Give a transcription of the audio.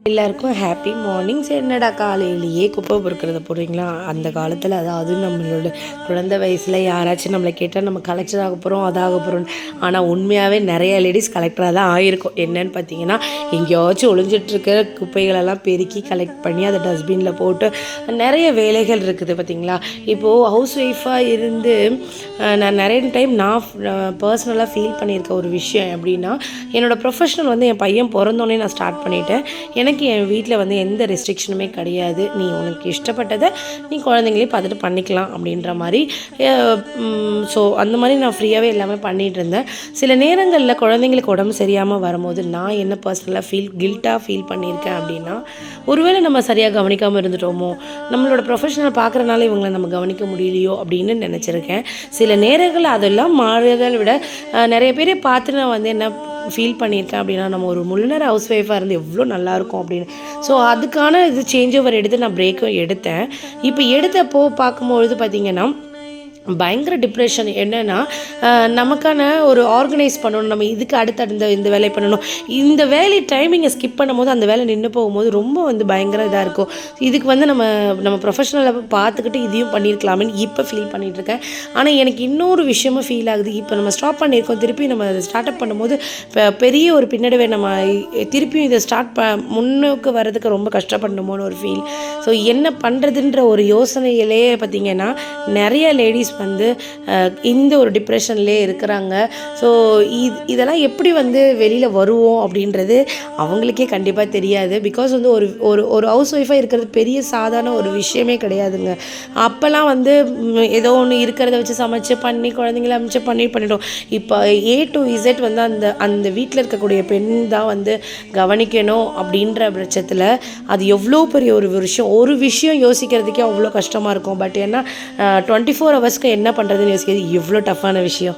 எல்லாருக்கும் happy mornings. என்னடா காலையிலேயே குப்பை பொறுக்கிறத போடுறீங்களா? அந்த காலத்தில் அதாவது நம்மளோட குழந்தை வயசில் யாராச்சும் நம்மளை கேட்டால் நம்ம கலெக்டர் ஆக போகிறோம் அதாக போகிறோம். ஆனால் உண்மையாகவே நிறைய லேடிஸ் கலெக்டராக தான் ஆகிருக்கும். என்னன்னு பார்த்தீங்கன்னா, எங்கேயாச்சும் ஒளிஞ்சிட்ருக்கிற குப்பைகளெல்லாம் பெருக்கி கலெக்ட் பண்ணி அதை டஸ்ட்பினில் போட்டு நிறைய வேலைகள் இருக்குது பார்த்தீங்களா. இப்போது ஹவுஸ் ஒய்ஃபாக இருந்து நான் நிறைய டைம் பர்சனலாக ஃபீல் பண்ணியிருக்க ஒரு விஷயம் எப்படின்னா, என்னோடய ப்ரொஃபஷனல் என் பையன் பிறந்தோடனே நான் ஸ்டார்ட் பண்ணிவிட்டேன். எனக்கு என் வீட்டில் எந்த ரெஸ்ட்ரிக்ஷனுமே கிடையாது. நீ உனக்கு இஷ்டப்பட்டதை நீ குழந்தைங்களே பார்த்துட்டு பண்ணிக்கலாம் அப்படின்ற மாதிரி. ஸோ அந்த மாதிரி நான் ஃப்ரீயாகவே எல்லாமே பண்ணிகிட்டு இருந்தேன். சில நேரங்களில் குழந்தைங்களுக்கு உடம்பு சரியாமல் வரும்போது நான் என்ன பர்சனலாக கில்ட்டாக ஃபீல் பண்ணியிருக்கேன் அப்படின்னா, ஒருவேளை நம்ம சரியாக கவனிக்காமல் இருந்துட்டோமோ, நம்மளோட ப்ரொஃபஷனல் பார்க்குறனால இவங்களை நம்ம கவனிக்க முடியலையோ அப்படின்னு நினச்சிருக்கேன். சில நேரங்கள் அதெல்லாம் மாறுதலை விட நிறைய பேரை பார்த்து நான் என்ன ஃபீல் பண்ணியிருக்கேன் அப்படின்னா, நம்ம ஒரு முழுநேர ஹவுஸ் ஒய்ஃபாக இருந்து எவ்வளோ நல்லாயிருக்கும் அப்படின்னு. ஸோ அதுக்கான சேஞ்ச் ஓவர் எடுத்து நான் பிரேக்கும் எடுத்தேன். இப்போ எடுத்தப்போ பார்க்கும்பொழுது பார்த்திங்கன்னா, பயங்கர டிப்ரெஷன். என்னென்னா, நமக்கான ஒரு ஆர்கனைஸ் பண்ணணும், நம்ம இதுக்கு அடுத்த இந்த வேலையை பண்ணணும். இந்த வேலை டைமிங்கை ஸ்கிப் பண்ணும்போது அந்த வேலை நின்று போகும்போது ரொம்ப பயங்கர இதாக இருக்கும். இதுக்கு நம்ம ப்ரொஃபஷனலை பார்த்துக்கிட்டு இதையும் பண்ணியிருக்கலாமேன்னு இப்போ ஃபீல் பண்ணிகிட்ருக்கேன். ஆனால் எனக்கு இன்னொரு விஷயமும் ஃபீல் ஆகுது. இப்போ நம்ம ஸ்டாப் பண்ணியிருக்கோம், திருப்பி நம்ம அதை ஸ்டார்ட் அப் பண்ணும்போது பெரிய ஒரு பின்னடைவை நம்ம திருப்பியும் இதை முன்னுக்கு வர்றதுக்கு ரொம்ப கஷ்டப்படணுமோன்னு ஒரு ஃபீல். ஸோ என்ன பண்ணுறதுன்ற ஒரு யோசனையிலே பார்த்திங்கன்னா, நிறைய லேடிஸ் இந்த ஒரு டிப்ரெஷன்லேயே இருக்கிறாங்க. ஸோ இதெல்லாம் எப்படி வெளியில் வருவோம் அப்படின்றது அவங்களுக்கே கண்டிப்பாக தெரியாது. பிகாஸ் ஒரு ஹவுஸ் ஒய்ஃபாக இருக்கிறது பெரிய சாதாரண ஒரு விஷயமே கிடையாதுங்க. அப்போல்லாம் ஏதோ ஒன்று இருக்கிறத வச்சு சமைச்சு பண்ணி குழந்தைங்கள அமைச்சு பண்ணிட்டோம். இப்போ A to Z அந்த வீட்டில் இருக்கக்கூடிய பெண் தான் கவனிக்கணும் அப்படின்ற பட்சத்தில் அது எவ்வளோ பெரிய ஒரு விஷயம் யோசிக்கிறதுக்கே அவ்வளோ கஷ்டமாக இருக்கும். பட் ஏன்னா 24 ஹவர்ஸ்க்கு என்ன பண்ணுறதுன்னு யோசிக்கிறது எவ்வளோ டஃப்பான விஷயம்.